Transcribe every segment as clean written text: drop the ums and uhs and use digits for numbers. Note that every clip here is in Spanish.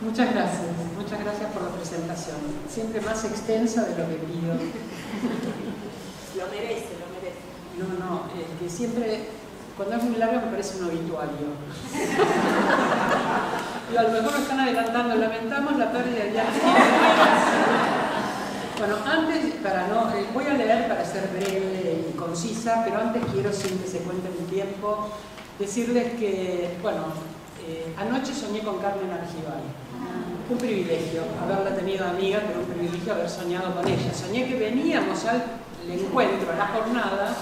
Muchas gracias por la presentación. Siempre más extensa de lo que pido. Lo merece, lo merece. No, que siempre, cuando es muy largo me parece un obituario. Y a lo mejor me están adelantando, lamentamos la pérdida de día. Bueno, antes, voy a leer para ser breve y concisa, pero antes quiero, sin que se cuente mi tiempo, decirles que, anoche soñé con Carmen Argibay. Un privilegio haberla tenido amiga, pero un privilegio haber soñado con ella. Soñé que veníamos al encuentro, a la jornada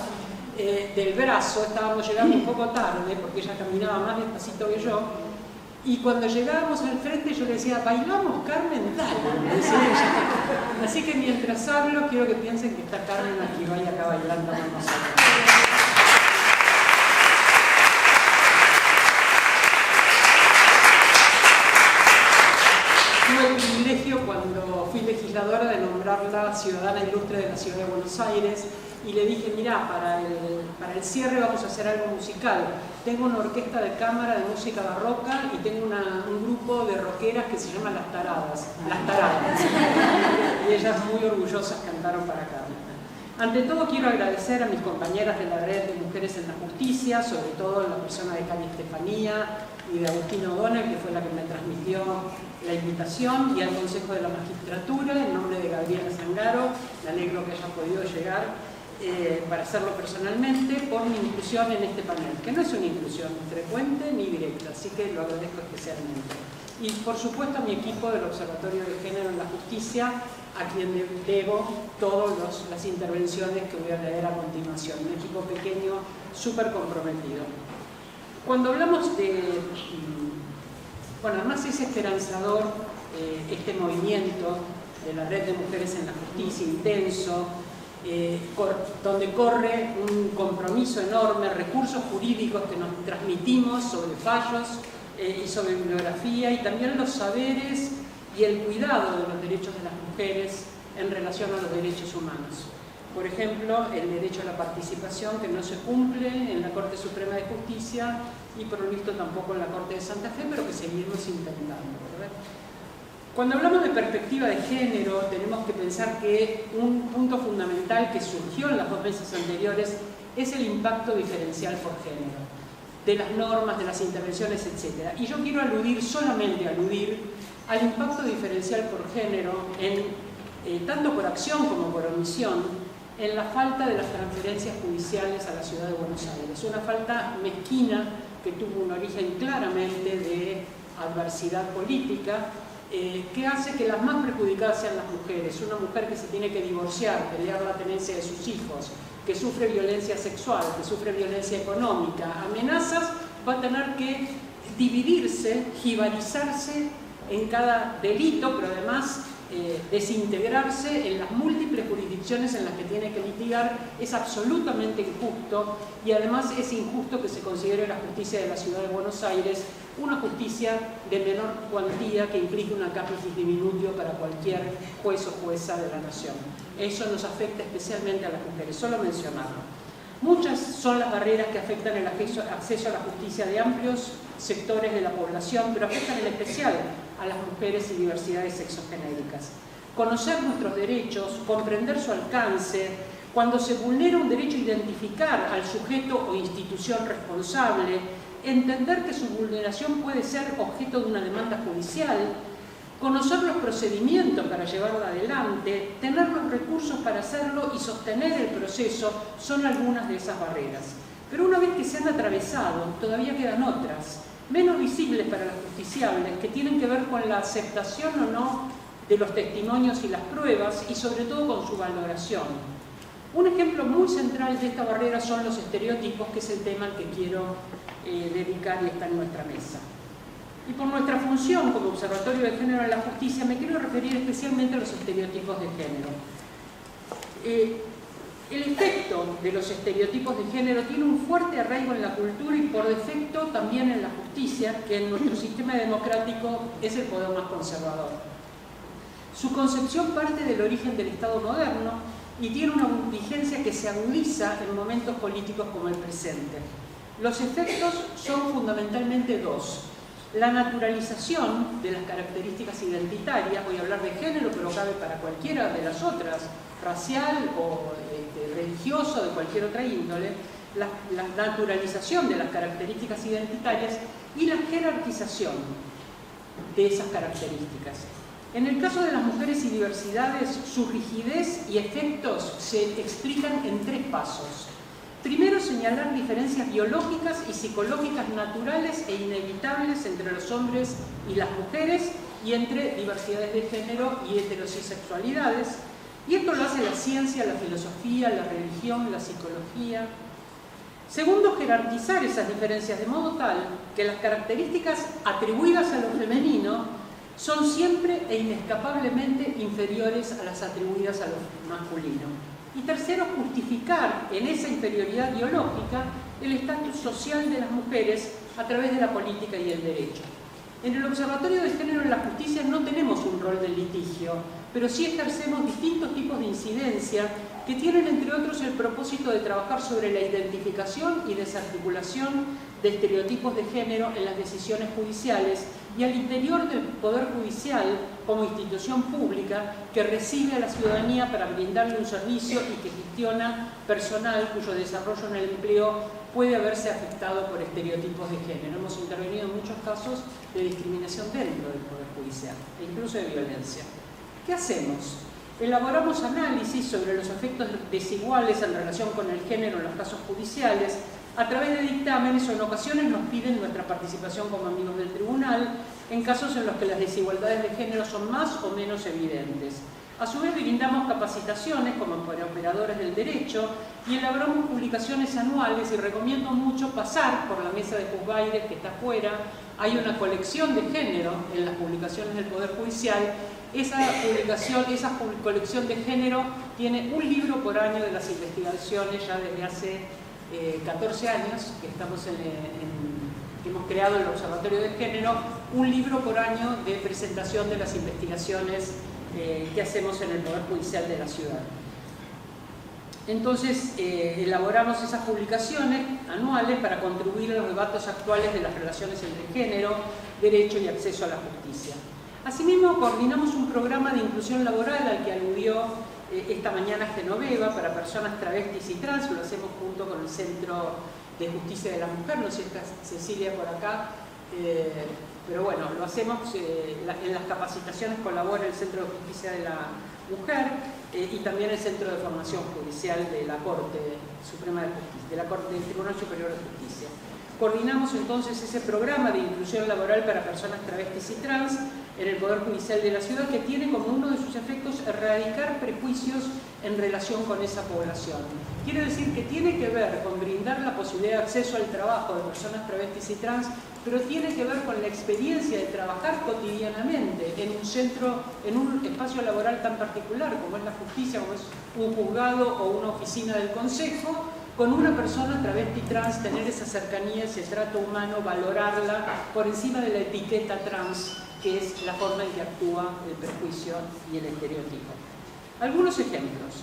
del brazo, estábamos llegando un poco tarde, porque ella caminaba más despacito que yo, y cuando llegábamos al frente yo le decía, ¿bailamos, Carmen? Dale, me decía ella. Así que mientras hablo, quiero que piensen que está Carmen Argibay acá bailando con nosotros. Tuve el privilegio cuando fui legisladora de nombrarla ciudadana ilustre de la ciudad de Buenos Aires y le dije, mirá, para el cierre vamos a hacer algo musical. Tengo una orquesta de cámara de música barroca y tengo un grupo de rockeras que se llama Las Taradas. Y ellas muy orgullosas cantaron para Carmen. Ante todo quiero agradecer a mis compañeras de la Red de Mujeres en la Justicia, sobre todo la persona de Cari Estefanía y de Agustina O'Donnell, que fue la que me transmitió la invitación, y al Consejo de la Magistratura, en nombre de Gabriela Zangaro, me alegro que haya podido llegar para hacerlo personalmente, por mi inclusión en este panel, que no es una inclusión frecuente ni directa, así que lo agradezco especialmente. Y por supuesto a mi equipo del Observatorio de Género en la Justicia, a quien debo todas las intervenciones que voy a leer a continuación. Un equipo pequeño, súper comprometido. Cuando hablamos de... además es esperanzador este movimiento de la Red de Mujeres en la Justicia, intenso, donde corre un compromiso enorme, recursos jurídicos que nos transmitimos sobre fallos y sobre bibliografía, y también los saberes y el cuidado de los derechos de las mujeres en relación a los derechos humanos. Por ejemplo, el derecho a la participación, que no se cumple en la Corte Suprema de Justicia y por lo visto tampoco en la Corte de Santa Fe, pero que seguimos intentando, ¿verdad? Cuando hablamos de perspectiva de género, tenemos que pensar que un punto fundamental que surgió en las dos mesas anteriores es el impacto diferencial por género, de las normas, de las intervenciones, etc. Y yo quiero solamente aludir al impacto diferencial por género, tanto por acción como por omisión, en la falta de las transferencias judiciales a la ciudad de Buenos Aires. Una falta mezquina que tuvo un origen claramente de adversidad política, que hace que las más perjudicadas sean las mujeres. Una mujer que se tiene que divorciar, pelear la tenencia de sus hijos, que sufre violencia sexual, que sufre violencia económica, amenazas, va a tener que dividirse, jibarizarse en cada delito, pero además desintegrarse en las múltiples jurisdicciones en las que tiene que litigar. Es absolutamente injusto, y además es injusto que se considere la justicia de la ciudad de Buenos Aires una justicia de menor cuantía que implique una capitis diminutio para cualquier juez o jueza de la nación. Eso nos afecta especialmente a las mujeres, solo mencionarlo. Muchas son las barreras que afectan el acceso a la justicia de amplios sectores de la población, pero afectan en especial a las mujeres y diversidades sexogenéricas. Conocer nuestros derechos, comprender su alcance, cuando se vulnera un derecho, identificar al sujeto o institución responsable, entender que su vulneración puede ser objeto de una demanda judicial, conocer los procedimientos para llevarlo adelante, tener los recursos para hacerlo y sostener el proceso, son algunas de esas barreras. Pero una vez que se han atravesado, todavía quedan otras, menos visibles para los justiciables, que tienen que ver con la aceptación o no de los testimonios y las pruebas, y sobre todo con su valoración. Un ejemplo muy central de esta barrera son los estereotipos, que es el tema al que quiero dedicar y está en nuestra mesa. Y por nuestra función como Observatorio de Género en la Justicia, me quiero referir especialmente a los estereotipos de género. El efecto de los estereotipos de género tiene un fuerte arraigo en la cultura y por defecto también en la justicia, que en nuestro sistema democrático es el poder más conservador. Su concepción parte del origen del Estado moderno y tiene una vigencia que se agudiza en momentos políticos como el presente. Los efectos son fundamentalmente dos. la naturalización de las características identitarias, voy a hablar de género, pero cabe para cualquiera de las otras, racial o religioso, de cualquier otra índole, la naturalización de las características identitarias y la jerarquización de esas características. En el caso de las mujeres y diversidades, su rigidez y efectos se explican en 3 pasos. Primero, señalar diferencias biológicas y psicológicas naturales e inevitables entre los hombres y las mujeres y entre diversidades de género y heterosexualidades. Y esto lo hace la ciencia, la filosofía, la religión, la psicología. Segundo, jerarquizar esas diferencias de modo tal que las características atribuidas a lo femenino son siempre e inescapablemente inferiores a las atribuidas a lo masculino. Y tercero, justificar en esa inferioridad biológica el estatus social de las mujeres a través de la política y el derecho. En el Observatorio de Género en la Justicia no tenemos un rol de litigio, pero sí ejercemos distintos tipos de incidencia que tienen, entre otros, el propósito de trabajar sobre la identificación y desarticulación de estereotipos de género en las decisiones judiciales y al interior del Poder Judicial como institución pública que recibe a la ciudadanía para brindarle un servicio y que gestiona personal cuyo desarrollo en el empleo puede haberse afectado por estereotipos de género. Hemos intervenido en muchos casos de discriminación dentro del Poder Judicial e incluso de violencia. ¿Qué hacemos? Elaboramos análisis sobre los efectos desiguales en relación con el género en los casos judiciales. A través de dictámenes o en ocasiones nos piden nuestra participación como amigos del tribunal en casos en los que las desigualdades de género son más o menos evidentes. A su vez brindamos capacitaciones como para operadores del derecho y elaboramos publicaciones anuales y recomiendo mucho pasar por la mesa de Juzgaires que está afuera. Hay una colección de género en las publicaciones del Poder Judicial. Esa colección de género tiene un libro por año de las investigaciones ya desde hace 14 años que que hemos creado el Observatorio de Género, un libro por año de presentación de las investigaciones que hacemos en el Poder Judicial de la ciudad. Entonces, elaboramos esas publicaciones anuales para contribuir a los debates actuales de las relaciones entre género, derecho y acceso a la justicia. Asimismo, coordinamos un programa de inclusión laboral al que aludió esta mañana Genoveva para personas travestis y trans. Lo hacemos junto con el Centro de Justicia de la Mujer, no sé si está Cecilia por acá, pero bueno, lo hacemos, en las capacitaciones colabora el Centro de Justicia de la Mujer y también el Centro de Formación Judicial de la Corte Suprema de Justicia, del Tribunal Superior de Justicia. Coordinamos entonces ese programa de inclusión laboral para personas travestis y trans en el Poder Judicial de la ciudad, que tiene como uno de sus efectos erradicar prejuicios en relación con esa población. Quiere decir que tiene que ver con brindar la posibilidad de acceso al trabajo de personas travestis y trans, pero tiene que ver con la experiencia de trabajar cotidianamente en un espacio laboral tan particular como es la justicia, como es un juzgado o una oficina del Consejo, con una persona travesti trans, tener esa cercanía, ese trato humano, valorarla por encima de la etiqueta trans, que es la forma en que actúa el prejuicio y el estereotipo. Algunos ejemplos.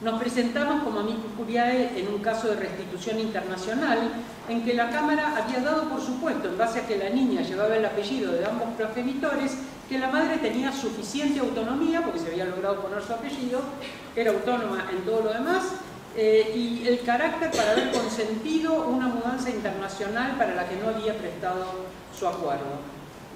Nos presentamos como amicus curiae en un caso de restitución internacional en que la Cámara había dado por supuesto, en base a que la niña llevaba el apellido de ambos progenitores, que la madre tenía suficiente autonomía, porque se había logrado poner su apellido, era autónoma en todo lo demás, y el carácter para haber consentido una mudanza internacional para la que no había prestado su acuerdo,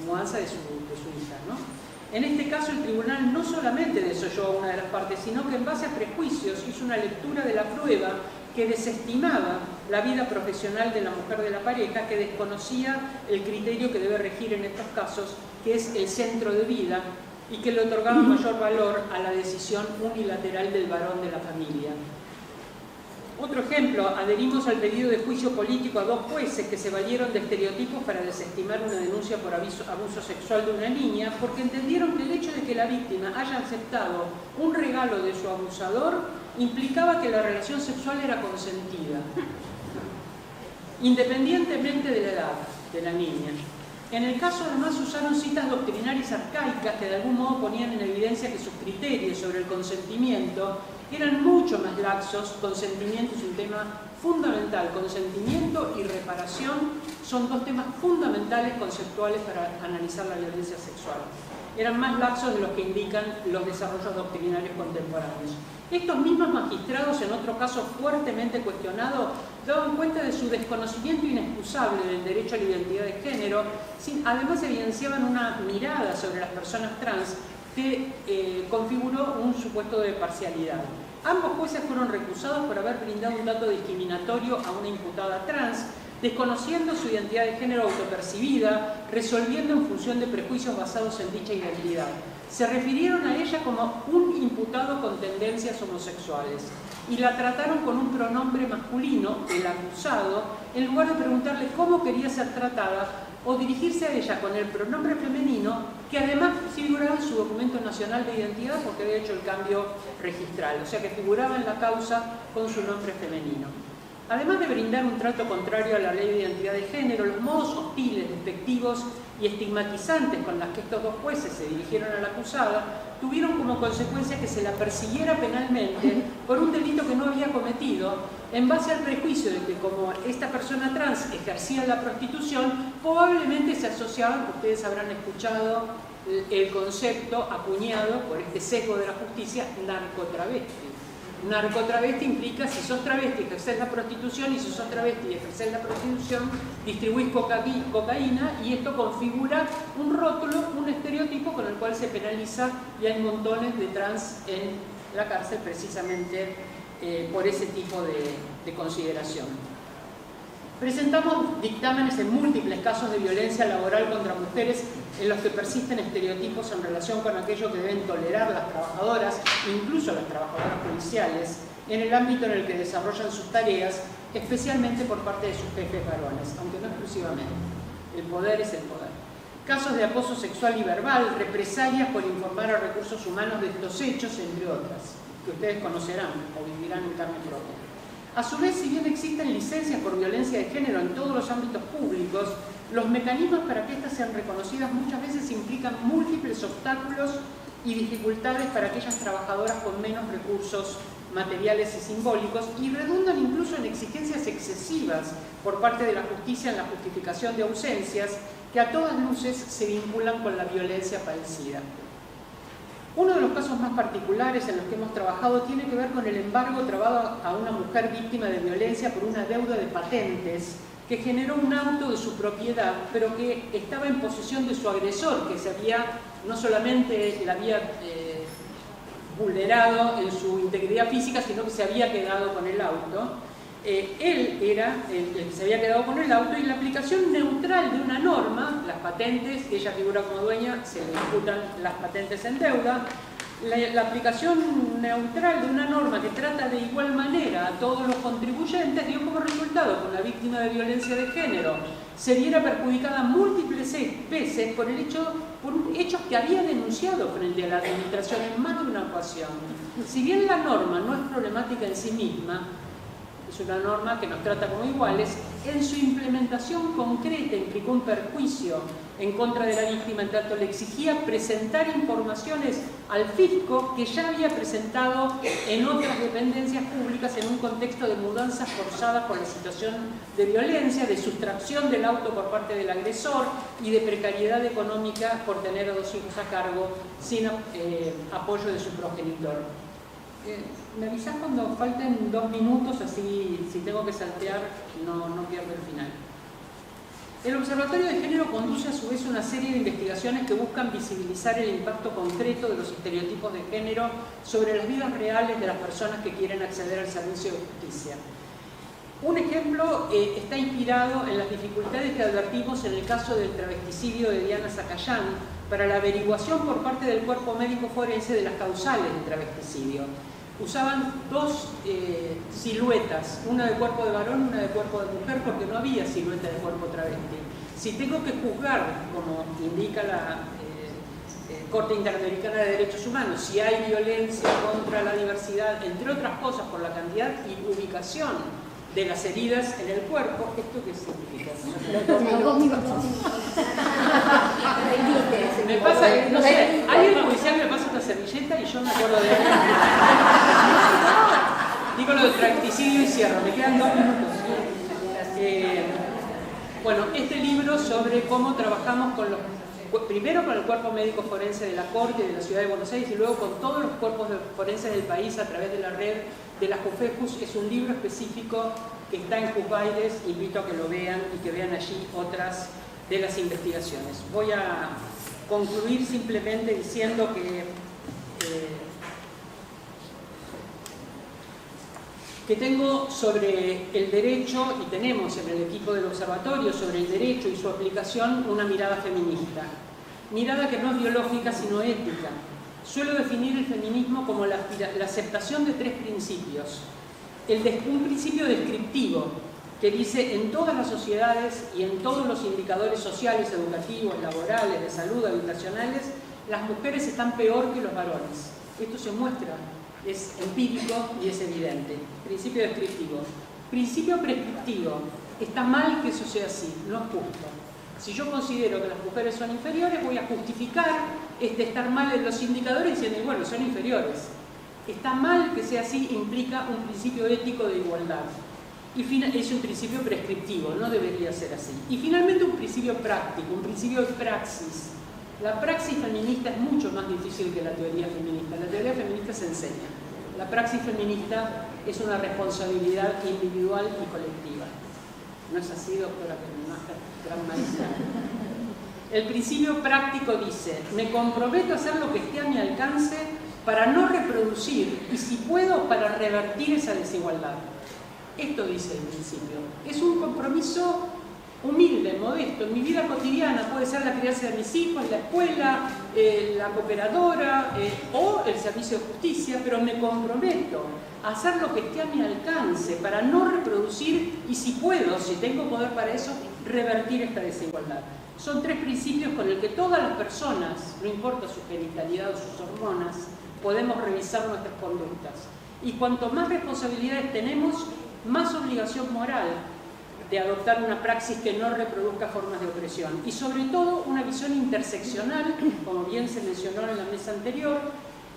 mudanza de su hija, ¿no? En este caso el tribunal no solamente desoyó a una de las partes, sino que en base a prejuicios hizo una lectura de la prueba que desestimaba la vida profesional de la mujer de la pareja, que desconocía el criterio que debe regir en estos casos, que es el centro de vida, y que le otorgaba mayor valor a la decisión unilateral del varón de la familia. Otro ejemplo, adherimos al pedido de juicio político a 2 jueces que se valieron de estereotipos para desestimar una denuncia por abuso sexual de una niña, porque entendieron que el hecho de que la víctima haya aceptado un regalo de su abusador implicaba que la relación sexual era consentida, independientemente de la edad de la niña. En el caso, además, usaron citas doctrinarias arcaicas que de algún modo ponían en evidencia que sus criterios sobre el consentimiento eran mucho más laxos. Consentimiento es un tema fundamental. Consentimiento y reparación son dos temas fundamentales conceptuales para analizar la violencia sexual. Eran más laxos de los que indican los desarrollos doctrinarios contemporáneos. Estos mismos magistrados, en otro caso fuertemente cuestionado, daban cuenta de su desconocimiento inexcusable del derecho a la identidad de género, además evidenciaban una mirada sobre las personas trans que configuró un supuesto de parcialidad. Ambos jueces fueron recusados por haber brindado un dato discriminatorio a una imputada trans, desconociendo su identidad de género autopercibida, resolviendo en función de prejuicios basados en dicha identidad. Se refirieron a ella como un imputado con tendencias homosexuales y la trataron con un pronombre masculino, el acusado, en lugar de preguntarle cómo quería ser tratada o dirigirse a ella con el pronombre femenino, que además figuraba en su documento nacional de identidad porque había hecho el cambio registral, o sea que figuraba en la causa con su nombre femenino. Además de brindar un trato contrario a la ley de identidad de género, los modos hostiles, despectivos y estigmatizantes con los que estos dos jueces se dirigieron a la acusada tuvieron como consecuencia que se la persiguiera penalmente por un delito que no había cometido, en base al prejuicio de que como esta persona trans ejercía la prostitución, probablemente se asociaban, ustedes habrán escuchado el concepto acuñado por este sesgo de la justicia, narcotravesti. Narcotravesti implica, si sos travesti ejercés la prostitución, y si sos travesti y ejercés la prostitución, distribuís cocaína, y esto configura un rótulo, un estereotipo con el cual se penaliza, y hay montones de trans en la cárcel precisamente por ese tipo de consideración. Presentamos dictámenes en múltiples casos de violencia laboral contra mujeres en los que persisten estereotipos en relación con aquello que deben tolerar las trabajadoras, incluso las trabajadoras policiales, en el ámbito en el que desarrollan sus tareas, especialmente por parte de sus jefes varones, aunque no exclusivamente. El poder es el poder. Casos de acoso sexual y verbal, represalias por informar a recursos humanos de estos hechos, entre otras, que ustedes conocerán o vivirán en carne propia. A su vez, si bien existen licencias por violencia de género en todos los ámbitos públicos, los mecanismos para que éstas sean reconocidas muchas veces implican múltiples obstáculos y dificultades para aquellas trabajadoras con menos recursos materiales y simbólicos, y redundan incluso en exigencias excesivas por parte de la justicia en la justificación de ausencias que a todas luces se vinculan con la violencia padecida. Uno de los casos más particulares en los que hemos trabajado tiene que ver con el embargo trabado a una mujer víctima de violencia por una deuda de patentes que generó un auto de su propiedad, pero que estaba en posesión de su agresor, que no solamente la había vulnerado en su integridad física, sino que se había quedado con el auto. Él era el que se había quedado con el auto, y la aplicación neutral de una norma, las patentes, ella figura como dueña, se le imputan las patentes en deuda, la aplicación neutral de una norma que trata de igual manera a todos los contribuyentes dio como resultado que la víctima de violencia de género se viera perjudicada múltiples veces por hechos que había denunciado frente a la administración en más de una ocasión. Si bien la norma no es problemática en sí misma, es una norma que nos trata como iguales, en su implementación concreta implicó un perjuicio en contra de la víctima, en tanto le exigía presentar informaciones al fisco que ya había presentado en otras dependencias públicas en un contexto de mudanzas forzadas por la situación de violencia, de sustracción del auto por parte del agresor y de precariedad económica por tener a 2 hijos a cargo sin apoyo de su progenitor. Me avisás cuando falten 2 minutos, así si tengo que saltear no pierdo el final. El Observatorio de Género conduce a su vez una serie de investigaciones que buscan visibilizar el impacto concreto de los estereotipos de género sobre las vidas reales de las personas que quieren acceder al servicio de justicia. Un ejemplo está inspirado en las dificultades que advertimos en el caso del travesticidio de Diana Zacayán para la averiguación por parte del cuerpo médico forense de las causales del travesticidio. Usaban 2 siluetas, una de cuerpo de varón y una de cuerpo de mujer, porque no había silueta de cuerpo travesti. Si tengo que juzgar, como indica la Corte Interamericana de Derechos Humanos, si hay violencia contra la diversidad, entre otras cosas por la cantidad y ubicación de las heridas en el cuerpo, ¿esto qué significa? Me pasa, no sé, alguien judicial me pasa esta servilleta y yo me acuerdo de él. Digo, explico lo del practicidio y cierro. Me quedan 2 minutos. Bueno, este libro sobre cómo trabajamos primero con el cuerpo médico forense de la Corte de la Ciudad de Buenos Aires y luego con todos los cuerpos forenses del país a través de la red de la JUFEJUS. Es un libro específico que está en JUSBailes. Invito a que lo vean y que vean allí otras de las investigaciones. Voy a concluir simplemente diciendo que tengo sobre el derecho, y tenemos en el equipo del observatorio sobre el derecho y su aplicación, una mirada feminista. Mirada que no es biológica sino ética. Suelo definir el feminismo como la aceptación de 3 principios. Un principio descriptivo, que dice en todas las sociedades y en todos los indicadores sociales, educativos, laborales, de salud, habitacionales, las mujeres están peor que los varones. Esto se muestra, es empírico y es evidente. Principio descriptivo. Principio prescriptivo. Está mal que eso sea así, no es justo. Si yo considero que las mujeres son inferiores, voy a justificar estar mal en los indicadores diciendo, bueno, son inferiores. Está mal que sea así, implica un principio ético de igualdad. Y es un principio prescriptivo, no debería ser así. Y finalmente un principio práctico, un principio de praxis. La praxis feminista es mucho más difícil que la teoría feminista. La teoría feminista se enseña. La praxis feminista es una responsabilidad individual y colectiva. ¿No es así, doctora? Gran maestra. El principio práctico dice, me comprometo a hacer lo que esté a mi alcance para no reproducir y, si puedo, para revertir esa desigualdad. Esto dice el principio. Es un compromiso humilde, modesto. En mi vida cotidiana puede ser la crianza de mis hijos, la escuela, la cooperadora o el servicio de justicia, pero me comprometo a hacer lo que esté a mi alcance para no reproducir y, si puedo, si tengo poder para eso, revertir esta desigualdad. Son 3 principios con los que todas las personas, no importa su genitalidad o sus hormonas, podemos revisar nuestras conductas. Y cuanto más responsabilidades tenemos, más obligación moral de adoptar una praxis que no reproduzca formas de opresión. Y sobre todo una visión interseccional, como bien se mencionó en la mesa anterior,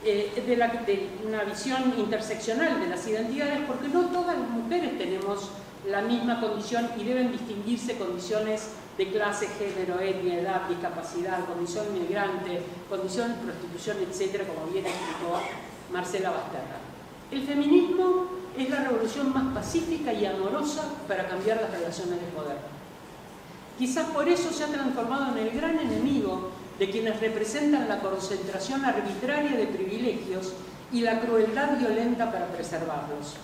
de una visión interseccional de las identidades, porque no todas las mujeres tenemos la misma condición y deben distinguirse condiciones de clase, género, etnia, edad, discapacidad, condición migrante, condición de prostitución, etc., como bien explicó Marcela Basterra. El feminismo es la revolución más pacífica y amorosa para cambiar las relaciones de poder. Quizás por eso se ha transformado en el gran enemigo de quienes representan la concentración arbitraria de privilegios y la crueldad violenta para preservarlos.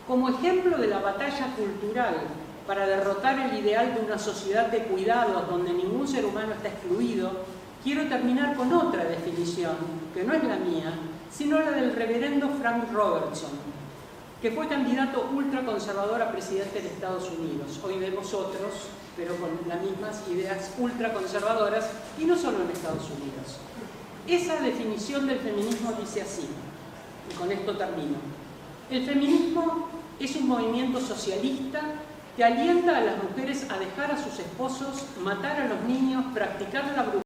Como ejemplo de la batalla cultural para derrotar el ideal de una sociedad de cuidados donde ningún ser humano está excluido, quiero terminar con otra definición, que no es la mía, sino la del reverendo Frank Robertson, que fue candidato ultraconservador a presidente de Estados Unidos. Hoy vemos otros, pero con las mismas ideas ultraconservadoras, y no solo en Estados Unidos. Esa definición del feminismo dice así, y con esto termino. El feminismo es un movimiento socialista que alienta a las mujeres a dejar a sus esposos, matar a los niños, practicar la brujería,